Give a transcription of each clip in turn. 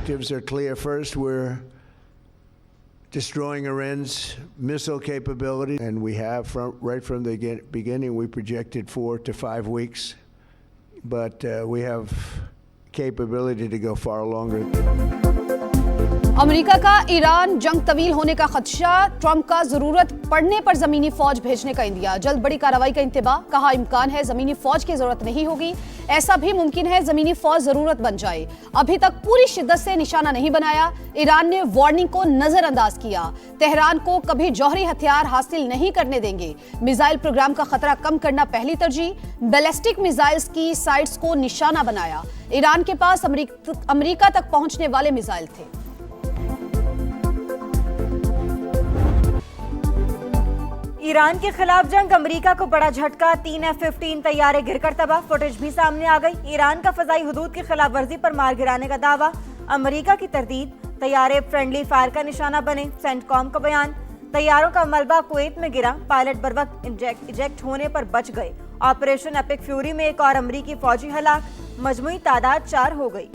objectives are clear. First, we're destroying Iran's missile capability, and we have right from the beginning, we projected 4 to 5 weeks, but we have capability to go far longer. America का Iran जंग तवील होने का खदशा, Trump का जरूरत पड़ने पर जमीनी फौज भेजने का इंदिया, जल्द बड़ी कार्रवाई का इंतबा, कहा इम्कान है जमीनी फौज की जरूरत नहीं होगी, ऐसा भी मुमकिन है जमीनी फौज जरूरत बन जाए। अभी तक पूरी शिद्दत से निशाना नहीं बनाया, ईरान ने वार्निंग को नजरअंदाज किया, तेहरान को कभी जौहरी हथियार हासिल नहीं करने देंगे, मिसाइल प्रोग्राम का खतरा कम करना पहली तरजीह, बैलिस्टिक मिसाइल्स की साइट्स को निशाना बनाया, ईरान के पास अमेरिका तक पहुंचने वाले मिसाइल थे। ईरान के खिलाफ जंग, अमेरिका को बड़ा झटका, 3 F-15 तैयारे गिरकर तबाह, फुटेज भी सामने आ गई। ईरान का फजाई हुदूद की खिलाफ वर्जी पर मार गिराने का दावा, अमेरिका की तरदीद, तैयारे फ्रेंडली फायर का निशाना बने, सेंटकॉम का बयान, तैयारों का मलबा कुवैत में गिरा, पायलट बर वक्त इजेक्ट होने पर बच गए, ऑपरेशन एपिक फ्यूरी में एक और अमेरिकी फौजी हलाक, मजमूई तादाद 4 हो गई।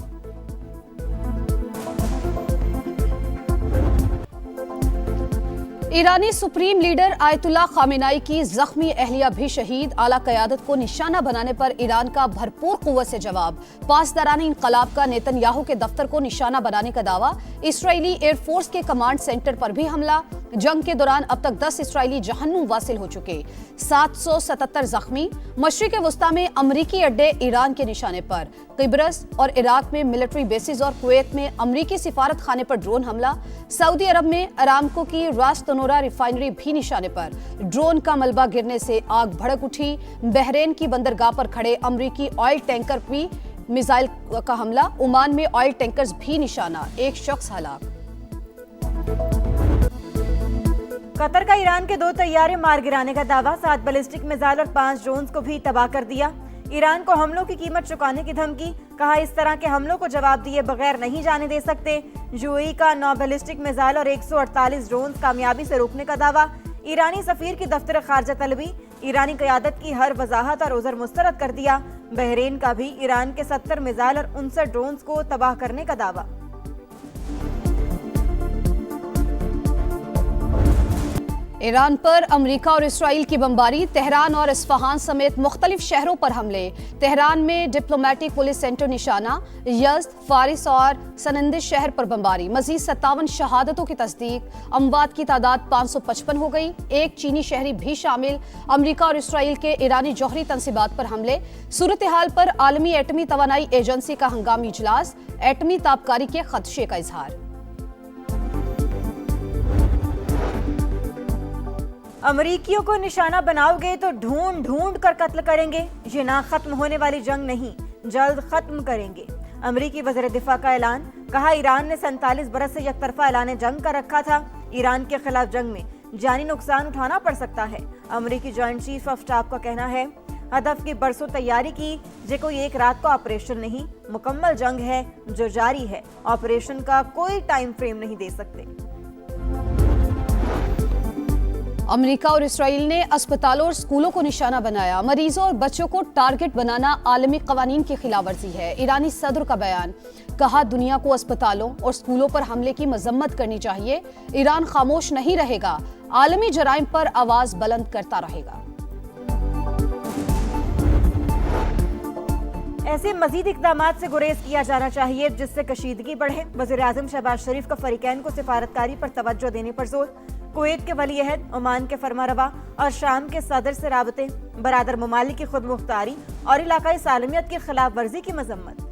ईरानी सुप्रीम लीडर आयतुल्लाह खामेनाई की जख्मी अहलिया भी शहीद, आला क़यादत को निशाना बनाने पर ईरान का भरपूर कुव्वत से जवाब, पासदारानी इंकलाब का नेतन्याहू के दफ्तर को निशाना बनाने का दावा, इसराइली एयरफोर्स के कमांड सेंटर पर भी हमला, जंग के दौरान अब तक 10 इसराइली जहन्नुम वासिल हो चुके, 777 जख्मी, मशरिक़ वस्ता में अमरीकी अड्डे ईरान के निशाने पर, किब्रस और इराक में मिलिट्री बेसिस और कुवैत में अमरीकी सिफारत खाने पर ड्रोन हमला, सऊदी अरब में अरामको की रास तनोरा रिफाइनरी भी निशाने पर, ड्रोन का मलबा गिरने से आग भड़क उठी, बहरेन की बंदरगाह पर खड़े अमरीकी ऑयल टैंकर भी मिसाइल का हमला, ओमान में ऑयल टैंकर्स भी निशाना, एक शख्स हलाक। कतर का ईरान के 2 तैयारे मार गिराने का दावा, 7 बैलिस्टिक मिसाइल और 5 ड्रोन्स को भी तबाह कर दिया, ईरान को हमलों की कीमत चुकाने की धमकी, कहा इस तरह के हमलों को जवाब दिए बगैर नहीं जाने दे सकते, यूएई का 9 बैलिस्टिक मिसाइल और 148 ड्रोन्स कामयाबी से रोकने का दावा, ईरानी सफीर की दफ्तर खारजा तलबी, ईरानी क़यादत की हर वजाहत और उज़र मुस्तरद कर दिया, बहरेन का भी ईरान के 70 मिसाइल और 59 ड्रोन्स को तबाह करने का दावा। ईरान पर अमेरिका और इसराइल की बमबारी, तेहरान और इस्फहान समेत मुख्तलिफ शहरों पर हमले, तेहरान में डिप्लोमेटिक पुलिस सेंटर निशाना, यज़्द, फारिस और सनंदिश शहर पर बमबारी, मजीद 57 शहादतों की तस्दीक, अमवात की तादाद 555 हो गई, एक चीनी शहरी भी शामिल, अमेरिका और इसराइल के ईरानी जौहरी तंसीबात पर हमले, सूरत हाल पर आलमी एटमी तवानाई एजेंसी का हंगामी इजलास, एटमी ताबकारी के खदशे का इजहार। अमरीकियों को निशाना बनाओगे तो ढूंढ ढूंढ कर कत्ल करेंगे, ये ना खत्म होने वाली जंग नहीं, जल्द खत्म करेंगे, अमरीकी वज़ीर दिफा का ऐलान, कहा ईरान ने 47 बरस से एकतरफा ऐलान जंग कर रखा था, ईरान के खिलाफ जंग में जानी नुकसान उठाना पड़ सकता है, अमरीकी जॉइंट चीफ ऑफ स्टाफ का कहना है, हदफ की बरसों तैयारी की, जे कोई एक रात का ऑपरेशन नहीं, मुकम्मल जंग है जो जारी है, ऑपरेशन का कोई टाइम फ्रेम नहीं दे सकते। अमेरिका और इसराइल ने अस्पतालों और स्कूलों को निशाना बनाया, मरीजों और बच्चों को टारगेट बनाना आलमी कवानीन की खिलाफवर्जी है, ईरानी सदर का बयान, कहा दुनिया को अस्पतालों और स्कूलों पर हमले की मजम्मत करनी चाहिए, ईरान खामोश नहीं रहेगा, आलमी जराइम पर आवाज बुलंद करता रहेगा। ऐसे मजीद इक़दामात से गुरेज किया जाना चाहिए जिससे कशीदगी बढ़े, वज़ीर आज़म शहबाज शरीफ का फरीकैन को सिफारतकारी पर तवज्जो देने पर जोर, कुवैत के वली अहद, ओमान के फरमारवा और शाम के सदर से राबते, बरादर ममालिक की खुद मुख्तारी और इलाकाई सालमियत की खिलाफ वर्जी की मजम्मत।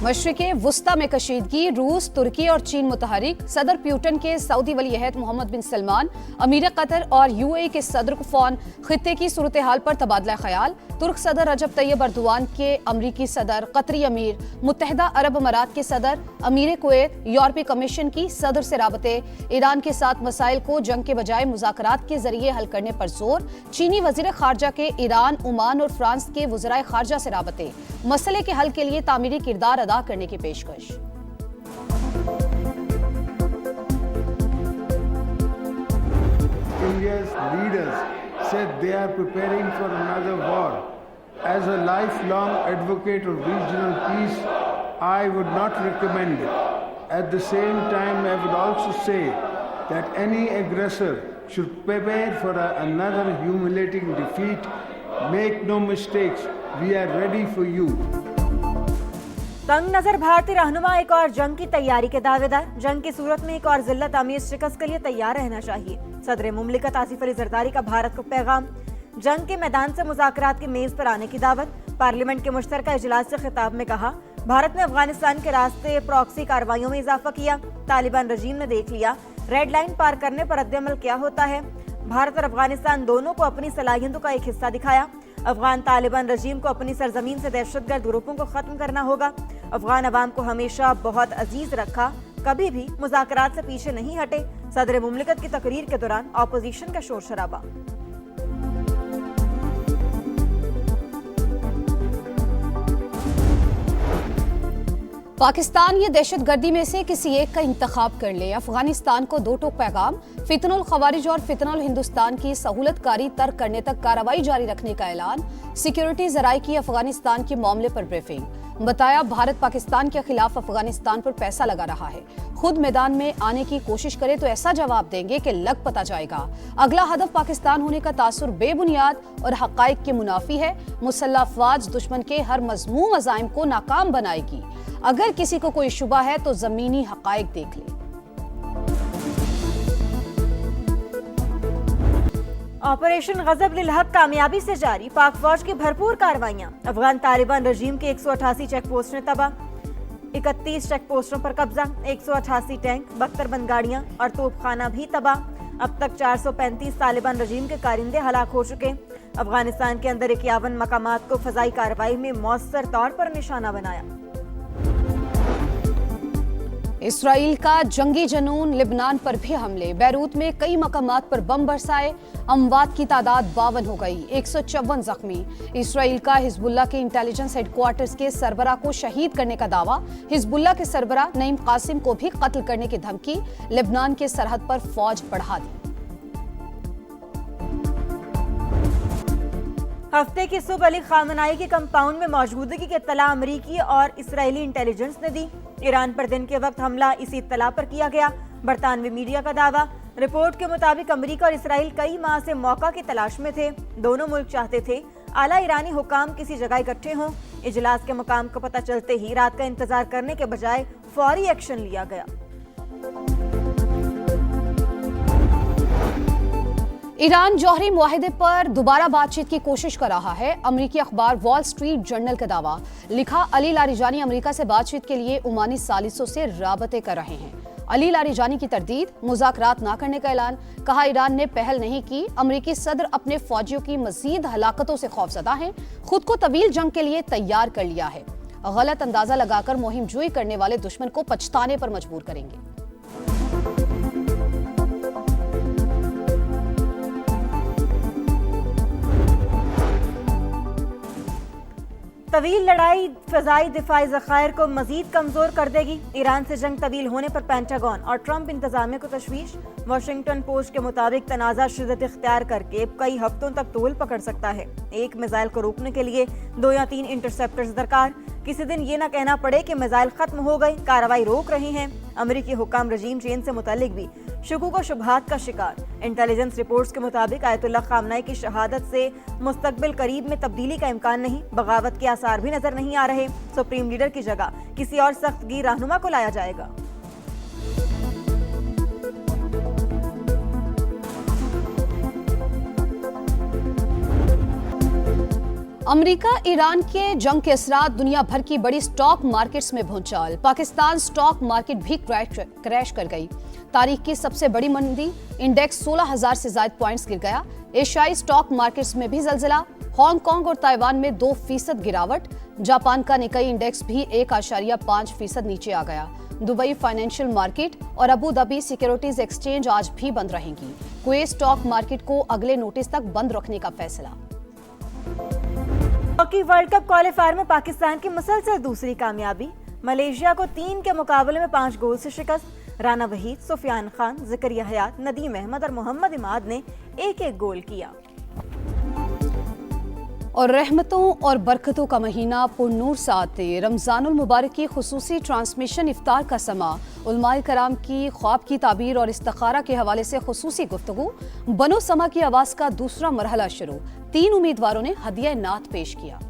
मशरिक़े वुस्ता में कशीदगी, रूस, तुर्की और चीन मुतहरिक, सदर प्यूटन के सऊदी वली अहद मोहम्मद बिन सलमान, अमीर कतर और यूएई के सदर कुफान खित्ते की सूरत हाल पर तबादला ख्याल, तुर्क सदर रजब तैयब अर्दोआन के अमरीकी सदर, कतरी अमीर, मुत्तहिदा अरब अमारात के सदर, अमीर कुवैत, यूरोपीय कमीशन की सदर से राबते, ईरान के साथ मसाइल को जंग के बजाय मुज़ाकरात के जरिए हल करने पर जोर, चीनी वज़ीर खारजा के ईरान, ओमान और फ्रांस के वज़राए खारजा से राबते, मसले के हल के लिए तामीरी किरदार अदा करने की पेशकश। India's leaders said they are preparing for another war. As a lifelong advocate of regional peace, I would not recommend it. At the same time, I would also say that any aggressor should prepare for another humiliating defeat. Make no mistakes, we are ready for you. तंग नजर भारतीय रहनुमा एक और जंग की तैयारी के दावेदार। जंग की सूरत में एक और जिल्लत आमीज शिकस्त के लिए तैयार रहना चाहिए। सदर मुमलिकत आसिफ अली जरदारी का भारत को पैगाम। जंग के मैदान से मुज़ाकरात की मेज पर आने की दावत। पार्लियामेंट के मुश्तरका इजलास से खिताब में कहा, भारत ने अफगानिस्तान के रास्ते प्रॉक्सी कार्रवाइयों में इजाफा किया। तालिबान रजीम ने देख लिया रेड लाइन पार करने पर रद्द-ए-अमल क्या होता है। भारत और अफगानिस्तान दोनों को अपनी सलाहियतों का एक हिस्सा दिखाया। अफगान तालिबान रजीम को अपनी सरजमीन से दहशतगर्द ग्रुपों को खत्म करना होगा। अफगान अवाम को हमेशा बहुत अजीज रखा, कभी भी मुज़ाकरात से पीछे नहीं हटे। सदर मुमलिकत की तकरीर के दौरान ऑपोजिशन का शोर शराबा। पाकिस्तान ये दहशतगर्दी में से किसी एक का इंतखाब कर ले। अफगानिस्तान को दो टोक पैगाम। फितनुल खवारिज और फितनुल हिंदुस्तान की सहूलतकारी तर्क करने तक कार्रवाई जारी रखने का ऐलान। सिक्योरिटी जराये की अफगानिस्तान के मामले पर ब्रीफिंग। बताया, भारत पाकिस्तान के खिलाफ अफगानिस्तान पर पैसा लगा रहा है। खुद मैदान में आने की कोशिश करे तो ऐसा जवाब देंगे कि लग पता जाएगा। अगला हदफ पाकिस्तान होने का तासुर बेबुनियाद और हकाइक के मुनाफी है। मुसल्लह अफवाज दुश्मन के हर मज़मूम अज़ाइम को नाकाम बनाएगी। अगर किसी को कोई शुबा है तो जमीनी हकाइक देख ले। ऑपरेशन गजब लिल हक कामयाबी से जारी। पाक फौज की भरपूर कार्रवाइयां। अफगान तालिबान रजीम के 188 चेक पोस्ट ने तबाह। 31 चेक पोस्टों पर कब्जा। 188 टैंक, 72 बंदगाड़ियां और तोपखाना भी तबाह। अब तक 435 तालिबान रजीम के कारिंदे हलाक हो चुके। अफगानिस्तान के अंदर 51 मकामात को फजाई कार्रवाई में मौसर तौर पर निशाना बनाया। इसराइल का जंगी जनून। लिबनान पर भी हमले। बैरूत में कई मकामात पर बम बरसाए। अमवात की तादाद 52 हो गई। 154 जख्मी। इसराइल का हिजबुल्लाह के इंटेलिजेंस हेडक्वार्टर्स के सरबरा को शहीद करने का दावा। हिजबुल्लाह के सरबरा नईम कासिम को भी कत्ल करने की धमकी। लिबनान के सरहद पर फौज बढ़ा दी। हफ्ते की सुबह अली खामनाई के कंपाउंड में मौजूदगी की इत्तला अमरीकी और इसराइली इंटेलिजेंस ने दी। ईरान पर दिन के वक्त हमला इसी इत्तला पर किया गया। बरतानवी मीडिया का दावा। रिपोर्ट के मुताबिक अमरीका और इसराइल कई माह से मौका की तलाश में थे। दोनों मुल्क चाहते थे आला ईरानी हुकाम किसी जगह इकट्ठे हों। इजलास के मुकाम को पता चलते ही रात का इंतजार करने के बजाय फौरी एक्शन लिया गया। ईरान जौहरी मुआहिदे पर दोबारा बातचीत की कोशिश कर रहा है। अमरीकी अखबार वॉल स्ट्रीट जर्नल का दावा। लिखा, अली लारिजानी अमरीका से बातचीत के लिए ओमानी सालिसों से राबते कर रहे हैं। अली लारिजानी की तरदीद, मुज़ाकरात न करने का ऐलान। कहा, ईरान ने पहल नहीं की। अमरीकी सदर अपने फौजियों की मजीद हलाकतों से खौफजदा हैं। खुद को तवील जंग के लिए तैयार कर लिया है। गलत अंदाजा लगाकर मुहिम जुई करने वाले दुश्मन को पछताने पर मजबूर करेंगे। तवील लड़ाई फ़ज़ाई दिफाई ज़खायर को मजीद कमज़ोर कर देगी। ईरान से जंग तवील होने पर पेंटागन और ट्रंप इंतजामिया को तशवीश। वाशिंगटन पोस्ट के मुताबिक तनाज़ा शिद्दत इख्तियार करके कई हफ्तों तक तूल पकड़ सकता है। एक मिसाइल को रोकने के लिए 2 या 3 इंटरसेप्टर्स दरकार। किसी दिन ये न कहना पड़े कि मिसाइल खत्म हो गए, कार्रवाई रोक रहे हैं। अमरीकी हुक्काम रजीम चेंज से मुतालिक भी शुकूक व शुबहात का शिकार। इंटेलिजेंस रिपोर्ट्स के मुताबिक आयतुल्लाह खामनाई की शहादत से मुस्तकबिल करीब में तब्दीली का इम्कान नहीं। बगावत के आसार भी नजर नहीं आ रहे। सुप्रीम लीडर की जगह किसी और सख्तगीर रहनुमा को लाया जाएगा। अमेरिका ईरान के जंग के असरात दुनिया भर की बड़ी स्टॉक मार्केट्स में भूचाल। पाकिस्तान स्टॉक मार्केट भी क्रैश कर गई। तारीख की सबसे बड़ी मंदी। इंडेक्स 16,000 से ज्यादा पॉइंट्स गिर गया। एशियाई स्टॉक मार्केट्स में भी जलजिला। हांगकांग और ताइवान में 2% गिरावट। जापान का निकाई इंडेक्स भी 1.5% नीचे आ गया। दुबई फाइनेंशियल मार्केट और अबू धाबी सिक्योरिटीज एक्सचेंज आज भी बंद रहेंगी। कुवैत स्टॉक मार्केट को अगले नोटिस तक बंद रखने का फैसला। हॉकी वर्ल्ड कप क्वालिफायर में पाकिस्तान की मुसलसल दूसरी कामयाबी। मलेशिया को 3 के मुकाबले में 5 गोल से शिकस्त। राना वहीद, सुफियान खान, ज़करिया हयात, नदीम अहमद और मोहम्मद इमाद ने एक-एक गोल किया। और रहमतों और बरकतों का महीना पुरनूर साथ रमज़ानुल मुबारक की खुसूसी ट्रांसमिशन इफ्तार का समा, उलमाए कराम की ख्वाब की ताबीर और इस्तिखारा के हवाले से खुसूसी गुफ्तगू, बनो समा की आवाज़ का दूसरा मरहला शुरू। 3 उम्मीदवारों ने हदिया नात पेश किया।